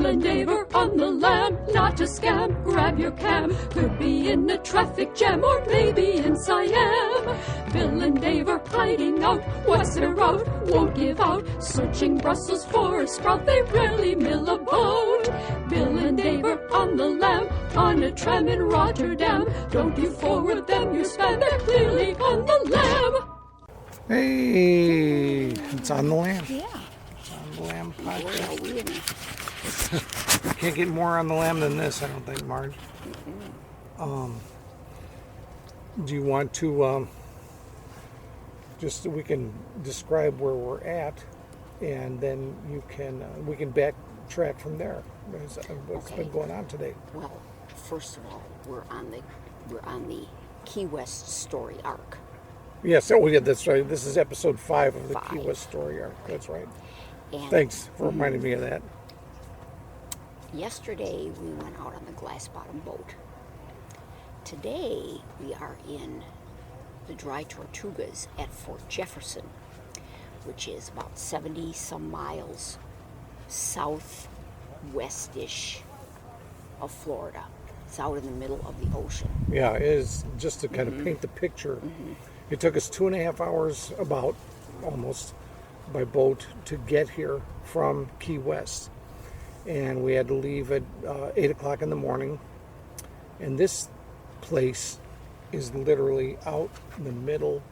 and Daver on the lam, not a scam, grab your cam. Could be in a traffic jam or maybe in Siam. Bill and Daver hiding out, what's their route? Won't give out, searching Brussels for a sprout. They rarely mill a boat. Bill and Daver on the lam, on a tram in Rotterdam. Don't you forward them, you spam, they're clearly on the lam. Hey, it's on the lam. Yeah. It's on the lam podcast. You can't get more on the lam than this, I don't think, Marge. Do you want to just so we can describe where we're at, and then you can we can backtrack from there. What's been going on today? Well, first of all, we're on the Key West story arc. Yes, yeah, that's right. This is episode 5 of the Key West story arc. That's right. And thanks for reminding me of that. Yesterday we went out on the glass bottom boat. Today we are in the Dry Tortugas at Fort Jefferson, which is about 70 some miles southwestish of Florida. It's out in the middle of the ocean. Yeah, it is. Just to kind of paint the picture. It took us 2.5 hours, about almost, by boat to get here from Key West. And we had to leave at 8 o'clock in the morning. And this place is literally out in the middle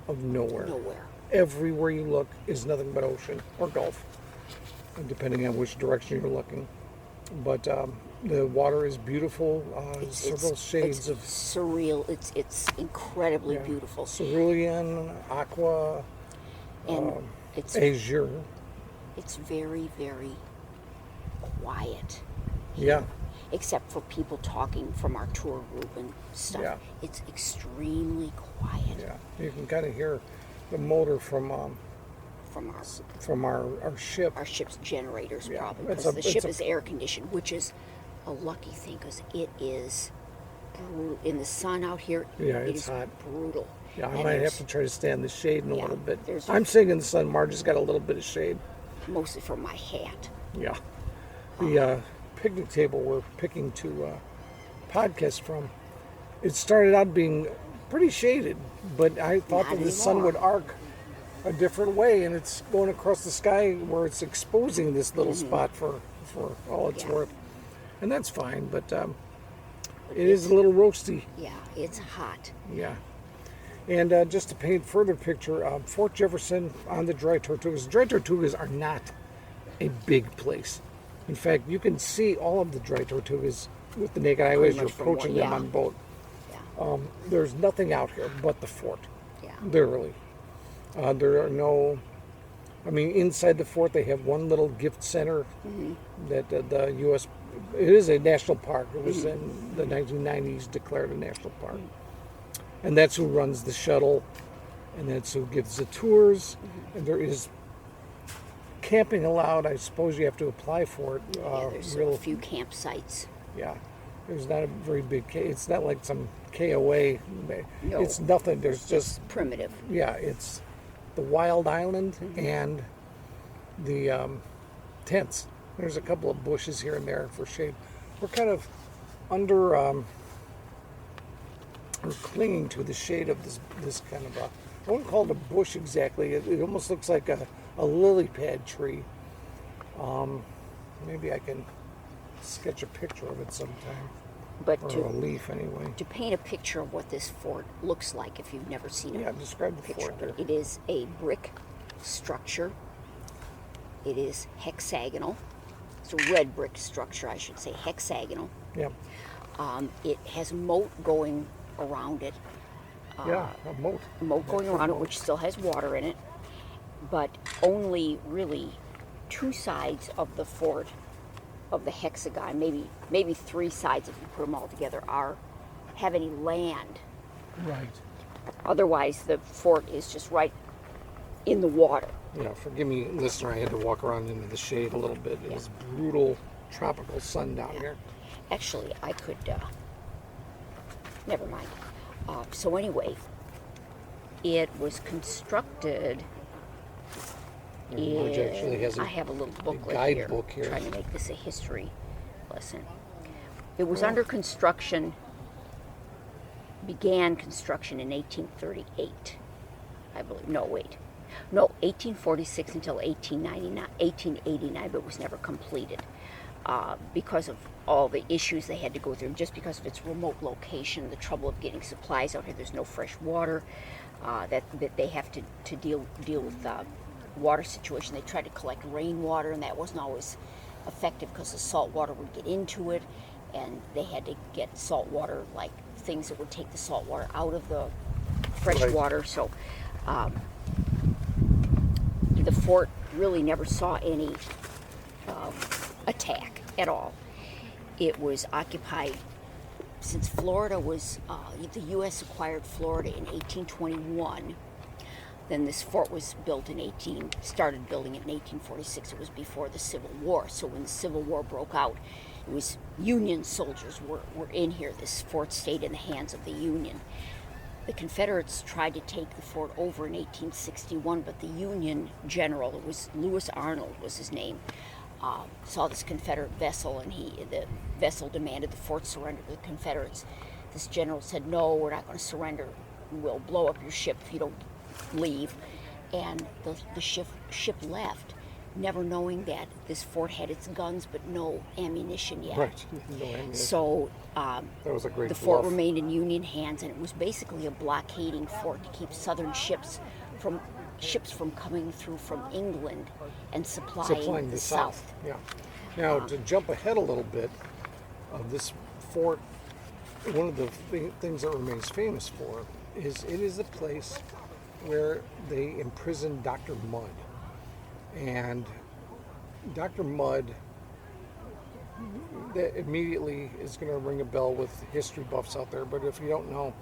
of nowhere. Nowhere. Everywhere you look is nothing but ocean or Gulf, depending on which direction you're looking. But the water is beautiful. Several shades of surreal. It's incredibly beautiful. Cerulean, aqua, and it's azure. It's very, very quiet. Yeah. Except for people talking from our tour group and stuff. Yeah. It's extremely quiet. Yeah. You can kind of hear the motor from our ship. Our ship's generators, Yeah. probably, because the ship is air conditioned, which is a lucky thing, because it is brutal. In the sun out here, it is hot. Brutal. Yeah, I might have to try to stay in the shade a little bit. there's- I'm sitting in the sun. Marge has got a little bit of shade. Mostly from my hat. Yeah. The picnic table we're picking to podcast from, it started out being pretty shaded, but I thought that the sun would arc a different way, and it's going across the sky where it's exposing this little spot for all it's worth. And that's fine, but it is a little roasty. Yeah, it's hot. Yeah. And just to paint further picture, Fort Jefferson on the Dry Tortugas. Dry Tortugas are not a big place. In fact, you can see all of the Dry Tortugas with the naked eye as you're approaching them on boat. Yeah. There's nothing out here but the fort. Yeah. Literally. There are no... I mean, inside the fort they have one little gift center that the U.S. It is a national park. It was in the 1990s declared a national park. And that's who runs the shuttle, and that's who gives the tours. And there is camping allowed. I suppose you have to apply for it. There's a few campsites. Yeah. There's not a very big... It's not like some KOA. No. It's nothing. There's just... Primitive. Yeah, it's the wild island and the tents. There's a couple of bushes here and there for shade. We're kind of under, we're clinging to the shade of this kind of I wouldn't call it a bush exactly. It almost looks like a lily pad tree. Maybe I can sketch a picture of it sometime. But or a leaf anyway. To paint a picture of what this fort looks like, if you've never seen it. Yeah, describe the picture fort there. It is a brick structure. It is hexagonal. It's a red brick structure, I should say, hexagonal. Yeah. It has moat going around it. A moat. Moat going around it, which still has water in it. But only really 2 sides of the fort, of the hexagon, maybe 3 sides if you put them all together, have any land. Right. Otherwise, the fort is just right in the water. Yeah, forgive me, listener, I had to walk around into the shade a little bit. It was brutal tropical sun down here. Actually, I could, never mind. So anyway, it was constructed And Marge actually has I have a little booklet guidebook here. trying to make this a history lesson. It was under construction, began construction in 1838, I believe. No, wait. No, 1846 until 1889, but it was never completed because of all the issues they had to go through, just because of its remote location, the trouble of getting supplies out here. There's no fresh water, that they have to deal with water situation. They tried to collect rainwater, and that wasn't always effective because the salt water would get into it, and they had to get salt water, like things that would take the salt water out of the fresh water. So the fort really never saw any attack at all. It was occupied since Florida was, the U.S. acquired Florida in 1821. Then this fort was built started building it in 1846. It was before the Civil War. So when the Civil War broke out, it was Union soldiers were in here. This fort stayed in the hands of the Union. The Confederates tried to take the fort over in 1861, but the Union general, it was Lewis Arnold was his name, saw this Confederate vessel, and the vessel demanded the fort surrender to the Confederates. This general said, "No, we're not going to surrender. We'll blow up your ship if you don't leave." And the ship left, never knowing that this fort had its guns but no ammunition yet. Right. No ammunition. So that was a great the fort bluff. remained in Union hands, and it was basically a blockading fort to keep Southern ships from coming through from England and supplying the South. Yeah. Now, to jump ahead a little bit, this fort, one of the things that remains famous for is it is a place where they imprisoned Dr. Mudd. And Dr. Mudd, that immediately is going to ring a bell with history buffs out there, but if you don't know,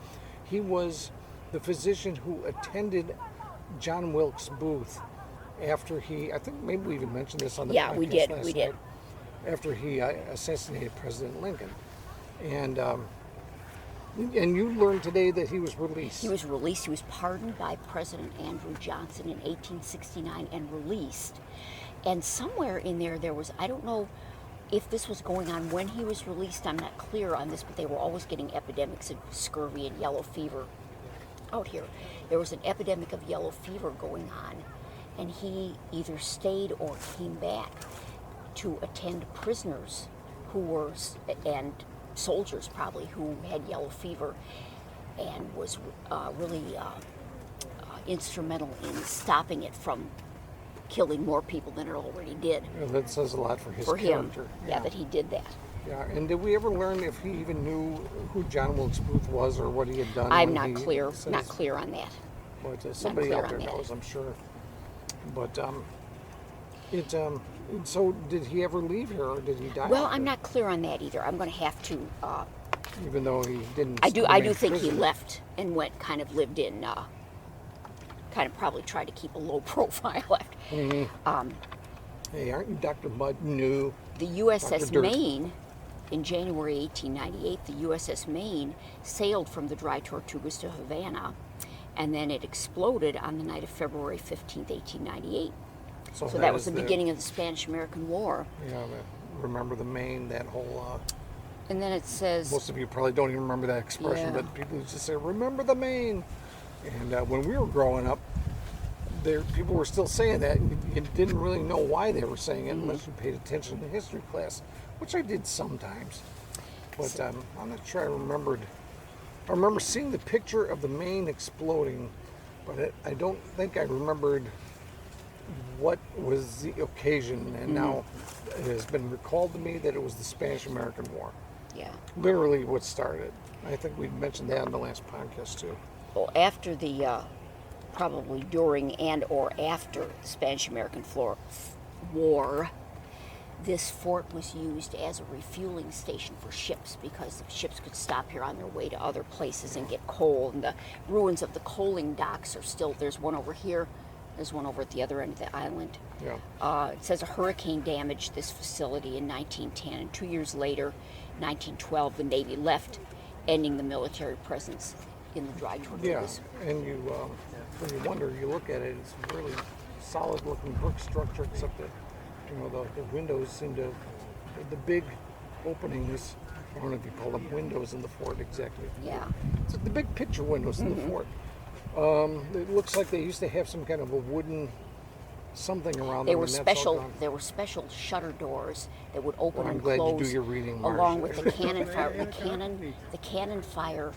he was the physician who attended John Wilkes Booth after I think maybe we even mentioned this on the podcast we did. night, after he assassinated President Lincoln. And you learned today that he was released. He was released. He was pardoned by President Andrew Johnson in 1869 and released. And somewhere in there was, I don't know if this was going on when he was released, I'm not clear on this, but they were always getting epidemics of scurvy and yellow fever out here. There was an epidemic of yellow fever going on, and he either stayed or came back to attend prisoners and soldiers probably who had yellow fever, and was really instrumental in stopping it from killing more people than it already did. Yeah, that says a lot for his character. character. Yeah, that he did that. Yeah, and did we ever learn if he even knew who John Wilkes Booth was or what he had done? I'm not clear on that. But somebody out there knows, I'm sure. But so did he ever leave here, or did he die? Well, I'm not clear on that either. I'm going to have to. Even though he didn't. I do think he left and lived in. Kind of probably tried to keep a low profile after. Mm-hmm. Hey, aren't you Dr. Mudd new? The USS Maine, in January 1898, the USS Maine sailed from the Dry Tortugas to Havana, and then it exploded on the night of February 15th, 1898. So that was the beginning of the Spanish-American War. Yeah, remember the Maine, that whole... and then it says... Most of you probably don't even remember that expression, but people used to say, remember the Maine. And when we were growing up, people were still saying that. You didn't really know why they were saying it unless you paid attention to history class, which I did sometimes. But I'm not sure I remembered. I remember seeing the picture of the Maine exploding, but I don't think I remembered what was the occasion. And now it has been recalled to me that it was the Spanish-American War. Yeah. Literally what started. I think we mentioned that in the last podcast too. Well, after the, probably during and or after the Spanish-American War, this fort was used as a refueling station for ships because the ships could stop here on their way to other places and get coal. And the ruins of the coaling docks are still, there's one over here, there's one over at the other end of the island. Yeah. It says a hurricane damaged this facility in 1910, and 2 years later, 1912, the Navy left, ending the military presence in the Dry Tortugas. Yeah, and when you wonder, you look at it, it's really solid-looking brick structure, except that the windows seem to the big openings. I don't know if you call them windows in the fort exactly. Yeah. It's like the big picture windows in the fort. It looks like they used to have some kind of a wooden something around They them. were and that's all special. gone. There were special shutter doors that would open I'm and glad close. you do your reading, Marge. Along with the cannon fire. The cannon fire.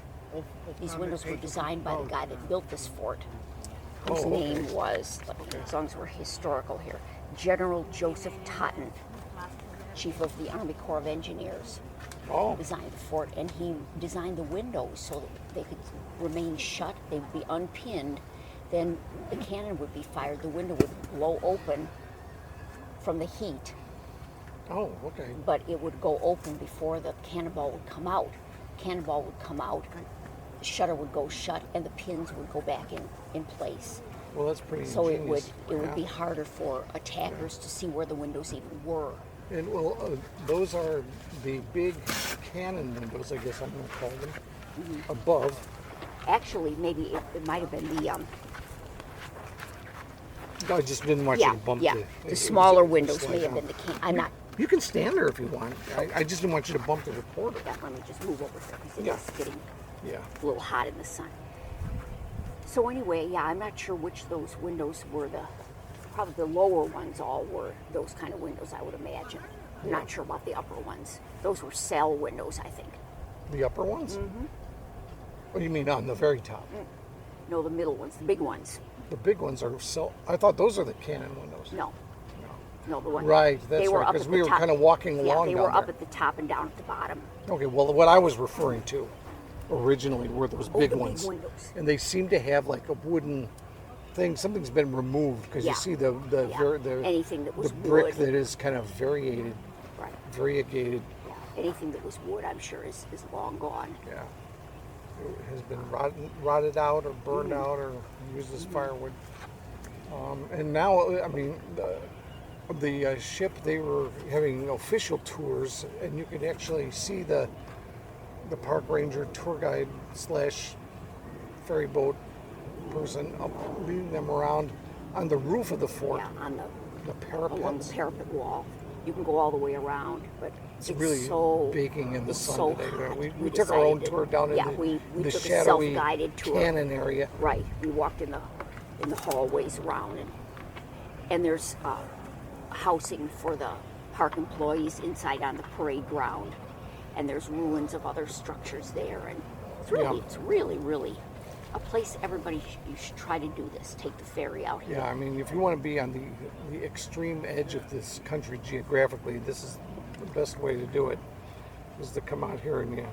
These windows were designed by the guy that built this fort. His name was, as long as we're historical here, General Joseph Totten, chief of the Army Corps of Engineers. Oh, Designed the fort, and he designed the windows so that they could remain shut. They would be unpinned. Then the cannon would be fired. The window would blow open from the heat, oh, okay. but it would go open before the cannonball would come out. Cannonball would come out, the shutter would go shut, and the pins would go back in place. Well, that's pretty So ingenious. it would be harder for attackers to see where the windows even were. And well, those are the big cannon windows, I guess I'm going to call them, above. Actually, maybe it might have been the I just didn't want you to bump the smaller windows may have been the can. I'm not. You can stand there if you want. I just didn't want you to bump the reporter. Yeah, let me just move over here because it Yeah. is getting Yeah. a little hot in the sun. So anyway, yeah, I'm not sure which those windows were probably the lower ones all were those kind of windows, I would imagine. I'm not sure about the upper ones. Those were cell windows, I think. The upper ones? Mm-hmm. What do you mean on the very top? No, the middle ones, the big ones. The big ones are I thought those are the cannon windows. No, the ones. Right, that's they were right, up because at we the were top. kind of walking along Yeah, they were down up there. at the top and down at the bottom. Okay, well, what I was referring to originally were those big the big ones. windows. And they seem to have like a wooden thing. Something's been removed because Yeah. you see the Anything that was the brick wood. that is kind of variegated. Right. Variegated. Yeah. Anything that was wood, I'm sure, is long gone. Yeah. It has been rotted out or burned out or used as firewood. And now, I mean, the ship, they were having official tours, and you could actually see the park ranger, tour guide / ferry boat person leading them around on the roof of the fort. Yeah, on along the parapet. parapet wall. You can go all the way around, but It's really so baking in the it's sun so today. hot. We took our own decided tour down in yeah, we the took a shadowy self-guided tour. cannon area. Right. We walked in the hallways around, and there's housing for the park employees inside on the parade ground, and there's ruins of other structures there, and it's really a place everybody you should try to do this. Take the ferry out here. Yeah, I mean, if you want to be on the extreme edge of this country geographically, this is the best way to do it, is to come out here and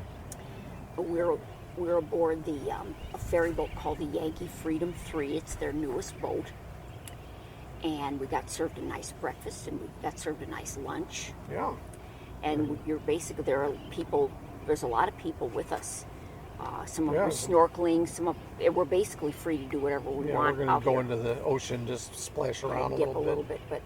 We're aboard a ferry boat called the Yankee Freedom 3. It's their newest boat. And we got served a nice breakfast and we got served a nice lunch. yeah. And there's a lot of people with us. Some of them Yeah. are snorkeling, we're basically free to do whatever we Yeah, want we're going out to go here. into the ocean, just splash around Dip a little bit. but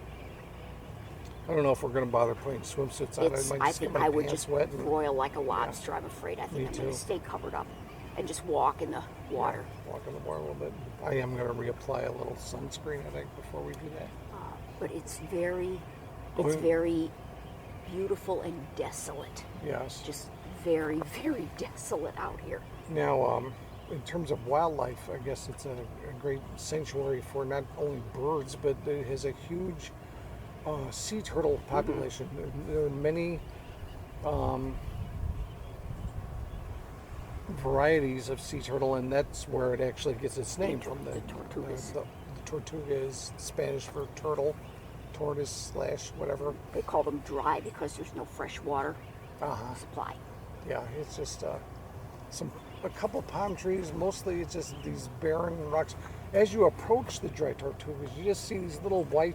I don't know if we're going to bother putting swimsuits on. I think I would just wet and broil like a lobster, I'm afraid. I Me think I'm going too. to stay covered up and just walk in the water. walk in the water a little bit. I am going to reapply a little sunscreen, I think, before we do that. But it's very beautiful and desolate. Yes. Just very, very desolate out here. Now, in terms of wildlife, I guess it's a great sanctuary for not only birds, but it has a huge sea turtle population. There are many varieties of sea turtle, and that's where it actually gets its name from. The tortugas. The tortuga is Spanish for turtle, tortoise / whatever. They call them dry because there's no fresh water supply. Yeah, it's just a couple palm trees. Mostly it's just these barren rocks. As you approach the Dry Tortugas, you just see these little white